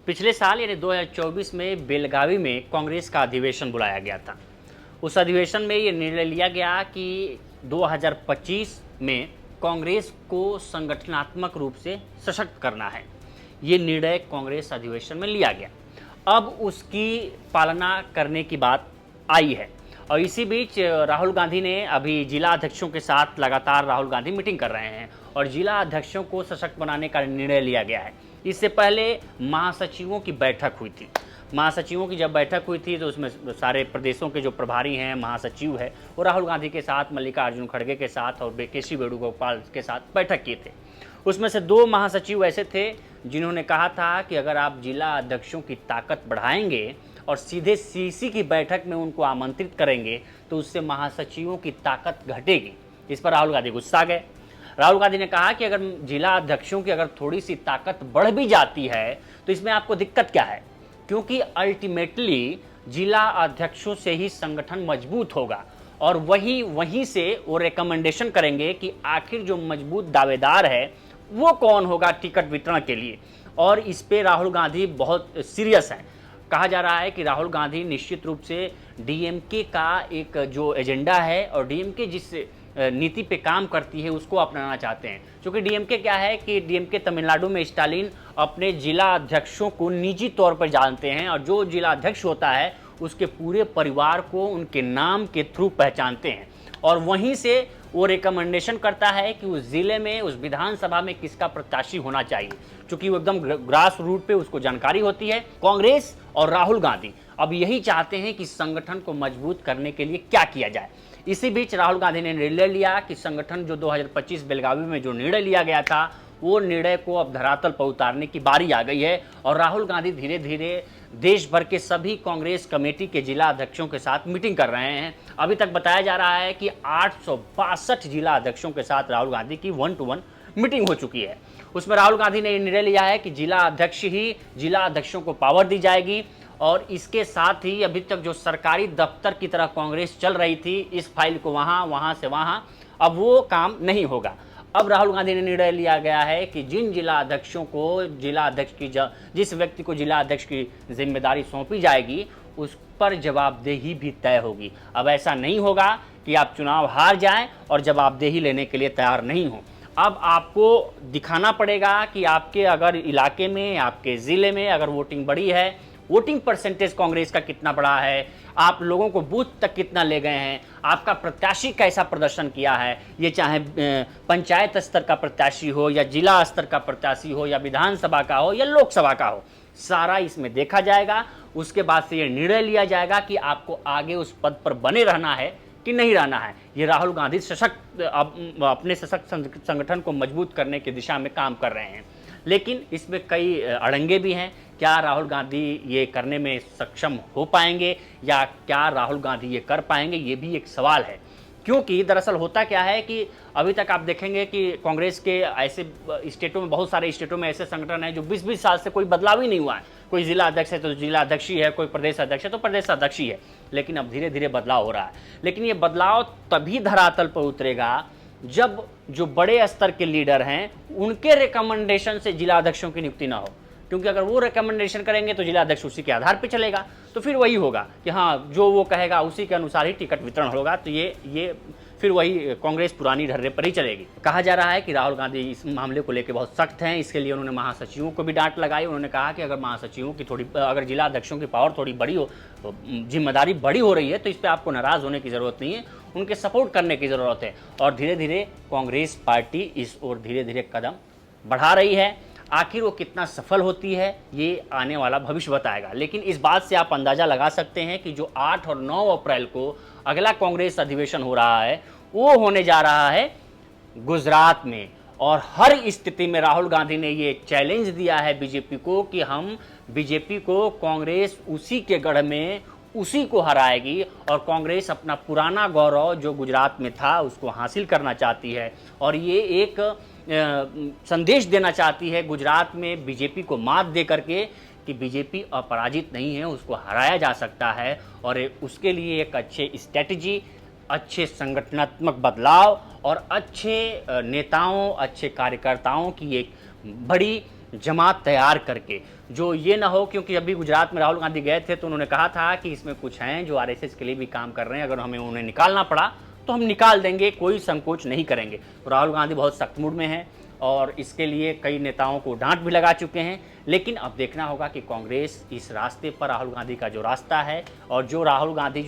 पिछले साल यानी 2024 में बेलगावी में कांग्रेस का अधिवेशन बुलाया गया था। उस अधिवेशन में ये निर्णय लिया गया कि 2025 में कांग्रेस को संगठनात्मक रूप से सशक्त करना है। ये निर्णय कांग्रेस अधिवेशन में लिया गया। अब उसकी पालना करने की बात आई है और इसी बीच राहुल गांधी ने अभी जिला अध्यक्षों के साथ लगातार राहुल गांधी मीटिंग कर रहे हैं और जिला अध्यक्षों को सशक्त बनाने का निर्णय लिया गया है। इससे पहले महासचिवों की बैठक हुई थी। महासचिवों की जब बैठक हुई थी तो उसमें सारे प्रदेशों के जो प्रभारी हैं, महासचिव है, वो राहुल गांधी के साथ, मल्लिकार्जुन खड़गे के साथ और के.सी. वेणुगोपाल के साथ बैठक किए थे। उसमें से 2 महासचिव ऐसे थे जिन्होंने कहा था कि अगर आप जिला अध्यक्षों की ताकत बढ़ाएंगे और सीधे सीसी की बैठक में उनको आमंत्रित करेंगे तो उससे महासचिवों की ताकत घटेगी। इस पर राहुल गांधी गुस्सा गए। राहुल गांधी ने कहा कि अगर जिला अध्यक्षों की अगर थोड़ी सी ताकत बढ़ भी जाती है तो इसमें आपको दिक्कत क्या है, क्योंकि अल्टीमेटली जिला अध्यक्षों से ही संगठन मजबूत होगा और वहीं से वो रिकमेंडेशन करेंगे कि आखिर जो मजबूत दावेदार है वो कौन होगा टिकट वितरण के लिए। और इस पे राहुल गांधी बहुत सीरियस हैं। कहा जा रहा है कि राहुल गांधी निश्चित रूप से डीएमके का एक जो एजेंडा है और डीएमके जिस नीति पे काम करती है उसको अपनाना चाहते हैं। क्योंकि डीएमके क्या है कि डीएमके तमिलनाडु में स्टालिन अपने जिला अध्यक्षों को निजी तौर पर जानते हैं और जो जिला अध्यक्ष होता है उसके पूरे परिवार को उनके नाम के थ्रू पहचानते हैं और वहीं से वो रिकमेंडेशन करता है कि उस जिले में, उस विधानसभा में किसका प्रत्याशी होना चाहिए, क्योंकि वो एकदम ग्रास रूट पे उसको जानकारी होती है। कांग्रेस और राहुल गांधी अब यही चाहते हैं कि संगठन को मजबूत करने के लिए क्या किया जाए। इसी बीच राहुल गांधी ने निर्णय लिया कि संगठन जो 2025 बेलगावी में जो निर्णय लिया गया था वो निर्णय को अब धरातल पर उतारने की बारी आ गई है और राहुल गांधी धीरे धीरे देश भर के सभी कांग्रेस कमेटी के जिला अध्यक्षों के साथ मीटिंग कर रहे हैं। अभी तक बताया जा रहा है कि 862 जिला अध्यक्षों के साथ राहुल गांधी की 1-to-1 मीटिंग हो चुकी है। उसमें राहुल गांधी ने निर्णय लिया है कि जिला अध्यक्ष ही जिला अध्यक्षों को पावर दी जाएगी और इसके साथ ही अभी तक जो सरकारी दफ्तर की तरह कांग्रेस चल रही थी, इस फाइल को वहां से वहां, अब वो काम नहीं होगा। अब राहुल गांधी ने निर्णय लिया गया है कि जिन जिला अध्यक्षों को जिला अध्यक्ष की जिस व्यक्ति को जिला अध्यक्ष की जिम्मेदारी सौंपी जाएगी उस पर जवाबदेही भी तय होगी। अब ऐसा नहीं होगा कि आप चुनाव हार जाएं और जवाबदेही लेने के लिए तैयार नहीं हो। अब आपको दिखाना पड़ेगा कि आपके अगर इलाके में, आपके ज़िले में अगर वोटिंग बढ़ी है, वोटिंग परसेंटेज कांग्रेस का कितना बड़ा है, आप लोगों को बूथ तक कितना ले गए हैं, आपका प्रत्याशी कैसा प्रदर्शन किया है, ये चाहे पंचायत स्तर का प्रत्याशी हो या जिला स्तर का प्रत्याशी हो या विधानसभा का हो या लोकसभा का हो, सारा इसमें देखा जाएगा। उसके बाद से ये निर्णय लिया जाएगा कि आपको आगे उस पद पर बने रहना है कि नहीं रहना है। ये राहुल गांधी अपने सशक्त संगठन को मजबूत करने की दिशा में काम कर रहे हैं, लेकिन इसमें कई अड़ंगे भी हैं। क्या राहुल गांधी ये करने में सक्षम हो पाएंगे या क्या राहुल गांधी ये कर पाएंगे, ये भी एक सवाल है। क्योंकि दरअसल होता क्या है कि अभी तक आप देखेंगे कि कांग्रेस के ऐसे स्टेटों में, बहुत सारे स्टेटों में ऐसे संगठन हैं जो 20-20 साल से कोई बदलाव ही नहीं हुआ है। कोई जिला अध्यक्ष है तो जिला अध्यक्ष ही है, कोई प्रदेश अध्यक्ष है तो प्रदेश अध्यक्ष ही है, लेकिन अब धीरे धीरे बदलाव हो रहा है। लेकिन ये बदलाव तभी धरातल पर उतरेगा जब जो बड़े स्तर के लीडर हैं उनके रिकमेंडेशन से जिला अध्यक्षों की नियुक्ति ना हो, क्योंकि अगर वो रिकमेंडेशन करेंगे तो जिला अध्यक्ष उसी के आधार पर चलेगा, तो फिर वही होगा कि हाँ जो वो कहेगा उसी के अनुसार ही टिकट वितरण होगा। तो ये फिर वही कांग्रेस पुरानी ढर्रे पर ही चलेगी। कहा जा रहा है कि राहुल गांधी इस मामले को लेकर बहुत सख्त हैं। इसके लिए उन्होंने महासचिवों को भी डांट लगाई। उन्होंने कहा कि अगर महासचिवों की अगर जिला अध्यक्षों की पावर थोड़ी बड़ी हो, जिम्मेदारी बड़ी हो रही है, तो इस पर आपको नाराज होने की जरूरत नहीं है, उनके सपोर्ट करने की जरूरत है। और धीरे धीरे कांग्रेस पार्टी इस ओर धीरे धीरे कदम बढ़ा रही है। आखिर वो कितना सफल होती है ये आने वाला भविष्य बताएगा। लेकिन इस बात से आप अंदाजा लगा सकते हैं कि जो 8 और 9 अप्रैल को अगला कांग्रेस अधिवेशन हो रहा है वो होने जा रहा है गुजरात में। और हर स्थिति में राहुल गांधी ने ये चैलेंज दिया है बीजेपी को कि हम बीजेपी को, कांग्रेस उसी के गढ़ में उसी को हराएगी और कांग्रेस अपना पुराना गौरव जो गुजरात में था उसको हासिल करना चाहती है। और ये एक संदेश देना चाहती है गुजरात में बीजेपी को मात दे करके कि बीजेपी अपराजित नहीं है, उसको हराया जा सकता है। और उसके लिए एक अच्छे स्ट्रेटजी, अच्छे संगठनात्मक बदलाव और अच्छे नेताओं, अच्छे कार्यकर्ताओं की एक बड़ी जमात तैयार करके, जो ये ना हो, क्योंकि अभी गुजरात में राहुल गांधी गए थे तो उन्होंने कहा था कि इसमें कुछ हैं जो आरएसएस के लिए भी काम कर रहे हैं, अगर हमें उन्हें निकालना पड़ा तो हम निकाल देंगे, कोई संकोच नहीं करेंगे। तो राहुल गांधी बहुत सख्त मूड में हैं और इसके लिए कई नेताओं को डांट भी लगा चुके हैं। लेकिन अब देखना होगा कि कांग्रेस इस रास्ते पर, राहुल गांधी का जो रास्ता है और जो राहुल गांधी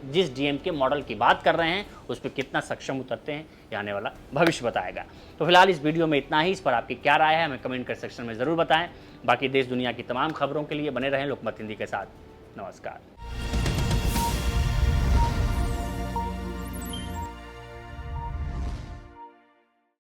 जिस डीएमके मॉडल की बात कर रहे हैं उस पर कितना सक्षम उतरते हैं, ये आने वाला भविष्य बताएगा। तो फिलहाल इस वीडियो में इतना ही। इस पर आपकी क्या राय है हमें कमेंट कर सेक्शन में ज़रूर बताएं। बाकी देश दुनिया की तमाम खबरों के लिए बने रहें लोकमत हिंदी के साथ। नमस्कार।